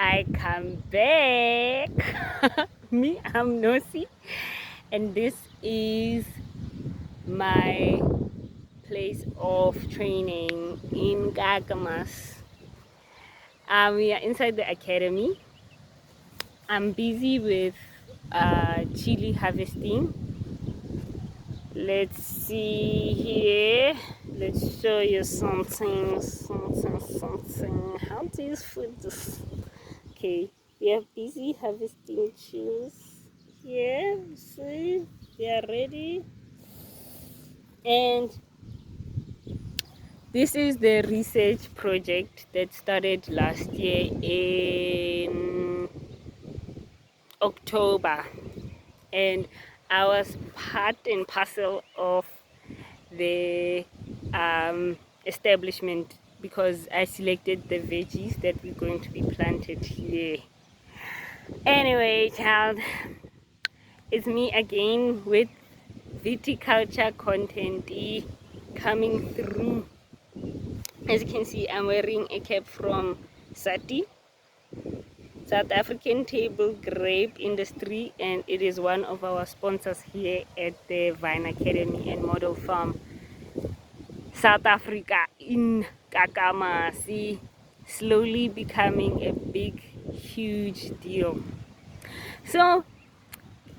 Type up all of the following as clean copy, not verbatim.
I come back. Me, I'm Nosy, and this is my place of training in Gagamas. We are inside the academy. I'm busy with chili harvesting. Let's see here. Let's show you something. How do you put this? Okay, we are busy harvesting chilies here. See, they are ready. And this is the research project that started last year in October, and I was part and parcel of the establishment because I selected the veggies that we're going to be planted here. Anyway, child, it's me again with viticulture content coming through. As you can see, I'm wearing a cap from Sati, South African Table Grape Industry, and it is one of our sponsors here at the Vine Academy and Model Farm, South Africa in Kakamasi, slowly becoming a big, huge deal. So,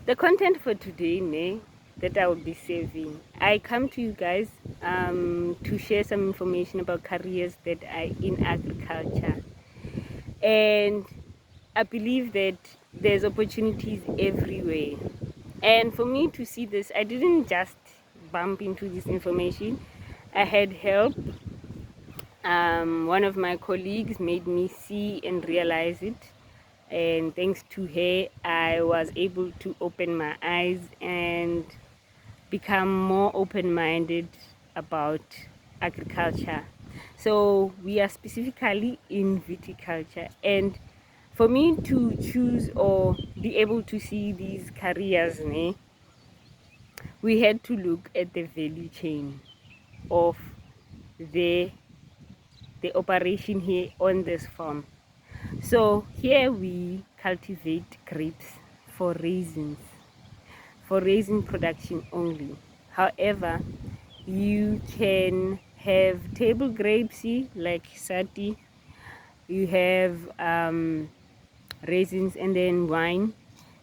the content for today, that I will be saving, I come to you guys to share some information about careers that are in agriculture. And I believe that there's opportunities everywhere. And for me to see this, I didn't just bump into this information. I had help. One of my colleagues made me see and realize it. And thanks to her, I was able to open my eyes and become more open-minded about agriculture. So we are specifically in viticulture, and for me to choose or be able to see these careers, we had to look at the value chain of the operation here on this farm. So here we cultivate grapes for raisins, for raisin production only. However, you can have table grapes like Sati, you have raisins and then wine.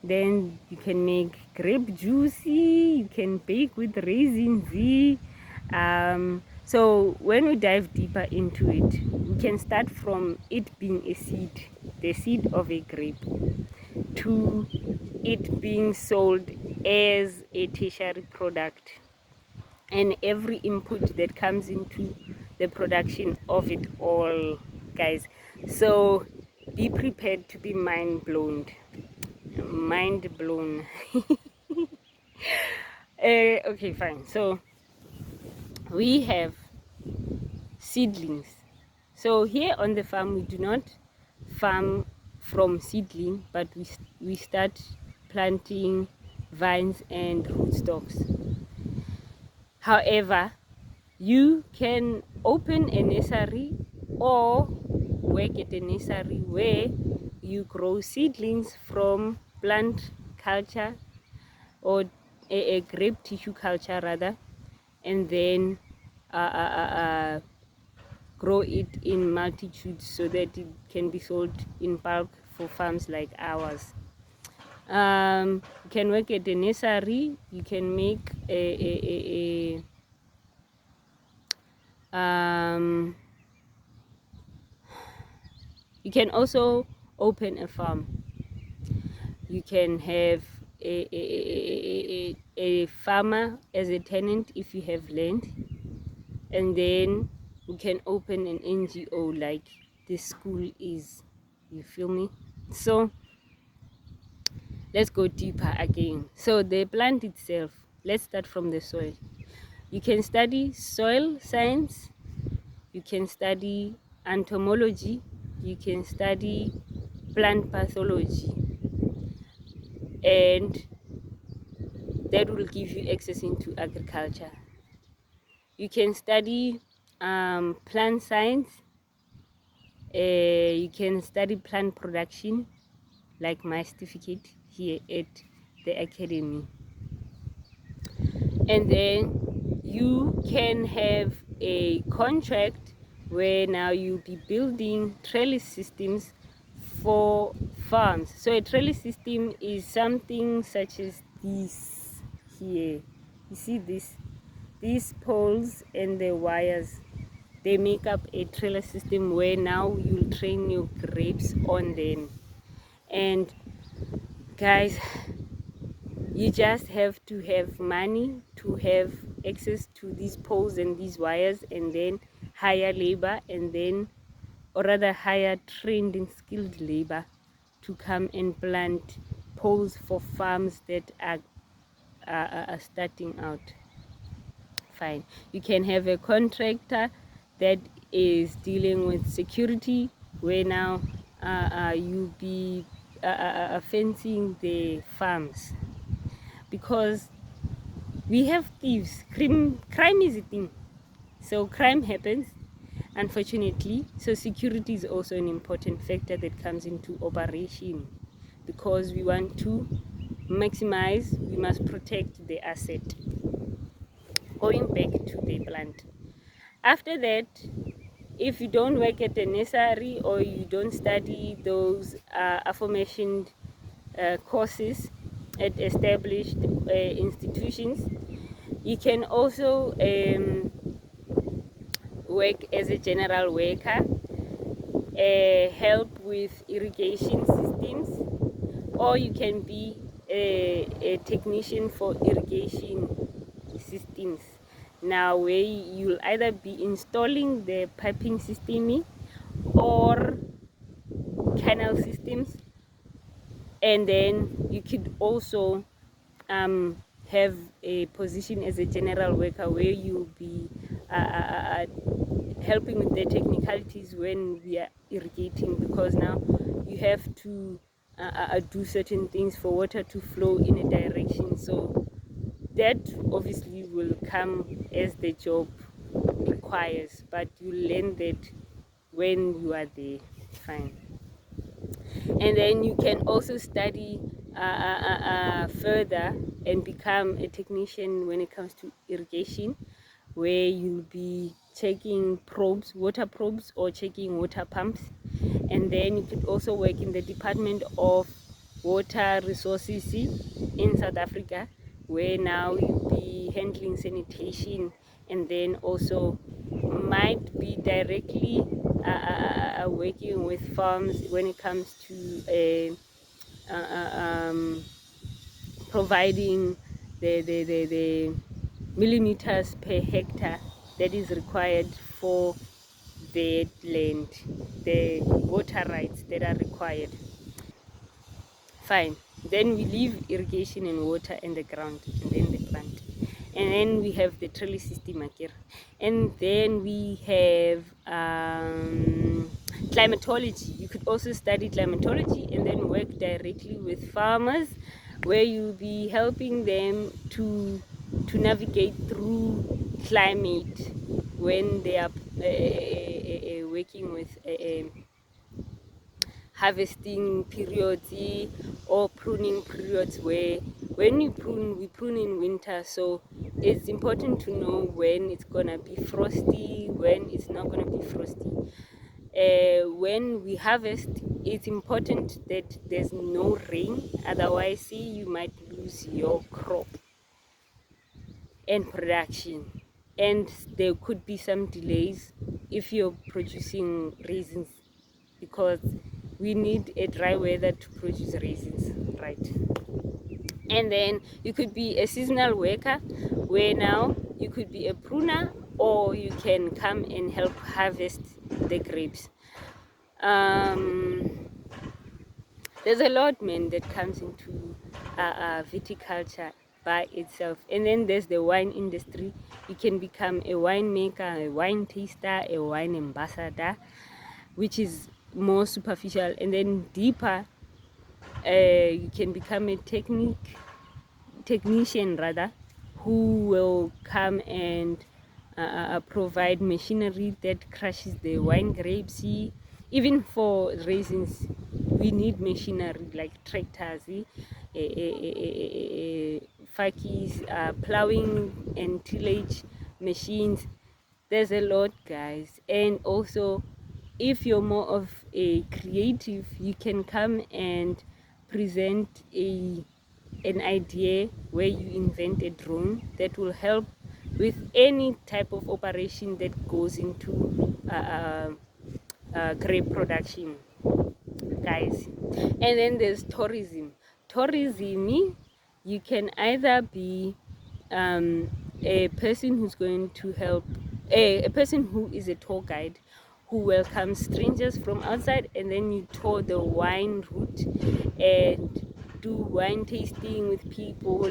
Then you can make grape juicy, you can bake with raisins. So when we dive deeper into it, we can start from it being a seed, the seed of a grape, to it being sold as a tertiary product, and every input that comes into the production of it all, guys. So be prepared to be mind blown. Okay, fine. So we have seedlings. So here on the farm, we do not farm from seedling, but we start planting vines and rootstocks. However, you can open a nursery or work at a nursery where you grow seedlings from plant culture or a grape tissue culture rather, and then grow it in multitudes so that it can be sold in bulk for farms like ours. You can work at a nursery, you can make you can also open a farm. You can have a farmer as a tenant if you have land, and then you can open an NGO like this school is. You feel me? So let's go deeper again. So the plant itself, let's start from the soil. You can study soil science, you can study entomology, you can study plant pathology, and that will give you access into agriculture. You can study plant science, You can study plant production, like my certificate here at the academy. And then you can have a contract where now you'll be building trellis systems for farms. So a trellis system is something such as this here. You see these poles and the wires, they make up a trellis system where now you'll train your grapes on them. And guys, you just have to have money to have access to these poles and these wires, and then hire labor, and then, or rather hire trained and skilled labor to come and plant poles for farms that are starting out. Fine. You can have a contractor that is dealing with security, where now you'll be fencing the farms, because we have thieves. Crime is a thing, so crime happens, unfortunately. So security is also an important factor that comes into operation, because we want to maximize, we must protect the asset. Going back to the plant, after that, if you don't work at the nursery or you don't study those aforementioned courses at established institutions, you can also work as a general worker, help with irrigation systems, or you can be a technician for irrigation systems. Now, where you'll either be installing the piping system or canal systems, and then you could also have a position as a general worker where you'll be helping with the technicalities when we are irrigating, because now you have to do certain things for water to flow in a direction. So that obviously will come as the job requires, but you learn that when you are there. Fine. And then you can also study further and become a technician when it comes to irrigation, where you'll be checking probes, water probes, or checking water pumps. And then you could also work in the Department of Water Resources in South Africa, where now you'll be handling sanitation, and then also might be directly working with farms when it comes to providing the millimeters per hectare that is required for the land, the water rights that are required. Fine. Then we leave irrigation and water and the ground, and then the plant. And then we have the trellis system again. And then we have climatology. You could also study climatology and then work directly with farmers, where you'll be helping them to navigate through climate when they are working with harvesting periods or pruning periods, where when we prune in winter. So it's important to know when it's gonna be frosty, when it's not gonna be frosty. When we harvest, it's important that there's no rain, otherwise you might lose your crop and production, and there could be some delays if you're producing raisins, because we need a dry weather to produce raisins, right? And then you could be a seasonal worker, where now you could be a pruner, or you can come and help harvest the grapes. There's a lot, man, that comes into viticulture by itself. And then there's the wine industry. You can become a winemaker, a wine taster, a wine ambassador, which is more superficial. And then deeper, you can become a technician rather, who will come and provide machinery that crushes the wine grapes, Even for raisins, we need machinery like tractors, fakis, plowing and tillage machines. There's a lot, guys. And also, if you're more of a creative, you can come and present an idea where you invent a drone that will help with any type of operation that goes into grape production, guys. And then there's tourism. Tourism, you can either be a person who's going to help, a person who is a tour guide who welcomes strangers from outside, and then you tour the wine route and do wine tasting with people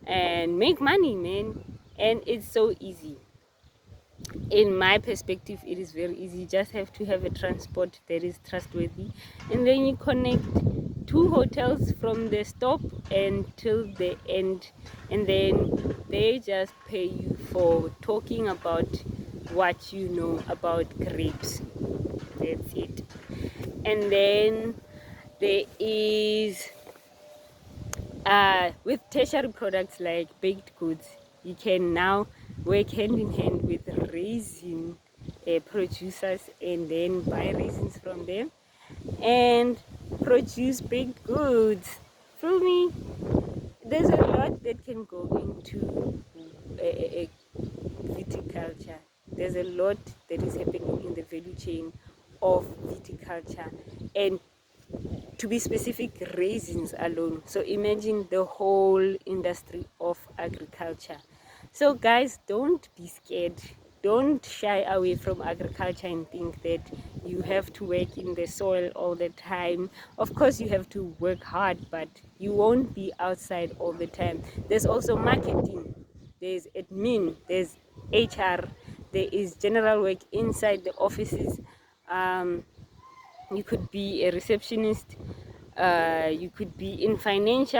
and make money, man. And it's so easy. In my perspective, it is very easy. You just have to have a transport that is trustworthy, and then you connect two hotels from the stop until the end, and then they just pay you for talking about what you know about grapes. That's it. And then there is with tertiary products like baked goods, you can now work hand in hand with raisin producers and then buy raisins from them and produce baked goods. Feel me? There's a lot that can go into a viticulture. There's a lot that is happening in the value chain of viticulture, and to be specific, raisins alone. So imagine the whole industry of agriculture. So guys, don't be scared. Don't shy away from agriculture and think that you have to work in the soil all the time. Of course you have to work hard, but you won't be outside all the time. There's also marketing, there's admin, there's HR, there is general work inside the offices. You could be a receptionist, you could be in finance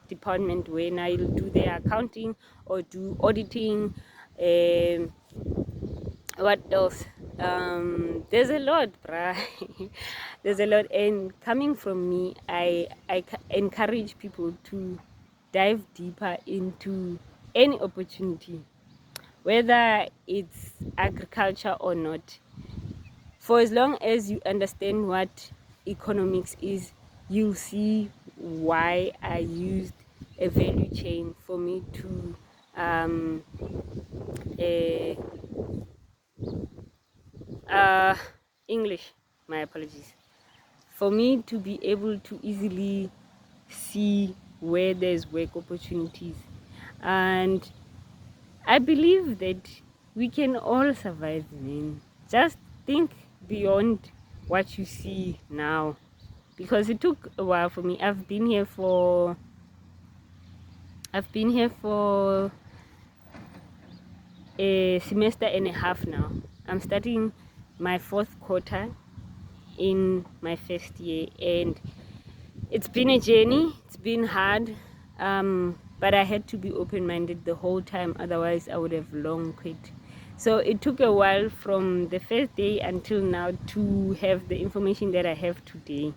department when I'll do the accounting or do auditing. What else? There's a lot, bruh. There's a lot, and coming from me, I encourage people to dive deeper into any opportunity, whether it's agriculture or not. For as long as you understand what economics is, you'll see why I used a value chain for me to English, my apologies, for me to be able to easily see where there's work opportunities. And I believe that we can all survive, man. Just think beyond what you see now, because it took a while for me. I've been here for a semester and a half now. I'm starting my fourth quarter in my first year, and it's been a journey. It's been hard, but I had to be open-minded the whole time, otherwise I would have long quit. So it took a while from the first day until now to have the information that I have today.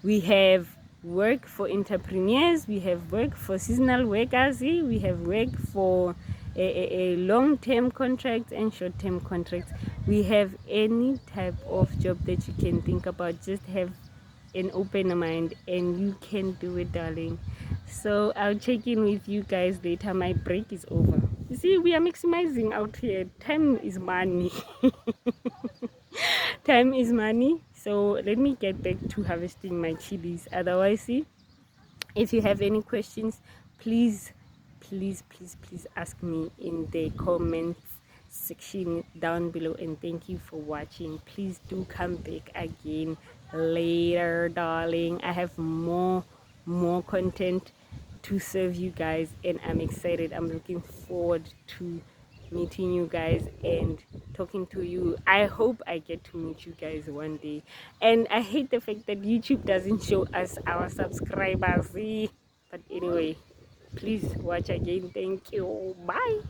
We have work for entrepreneurs, we have work for seasonal workers, we have work for a long-term contracts and short-term contracts. We have any type of job that you can think about. Just have an open mind and you can do it, darling. So I'll check in with you guys later. My break is over. You see, we are maximizing out here. Time is money. Time is money. So let me get back to harvesting my chilies. Otherwise, see, if you have any questions, please ask me in the comments section down below. And thank you for watching. Please do come back again later, darling. I have more content to serve you guys, and I'm excited. I'm looking forward to meeting you guys and talking to you. I hope I get to meet you guys one day. And I hate the fact that YouTube doesn't show us our subscribers. But anyway, please watch again. Thank you. Bye.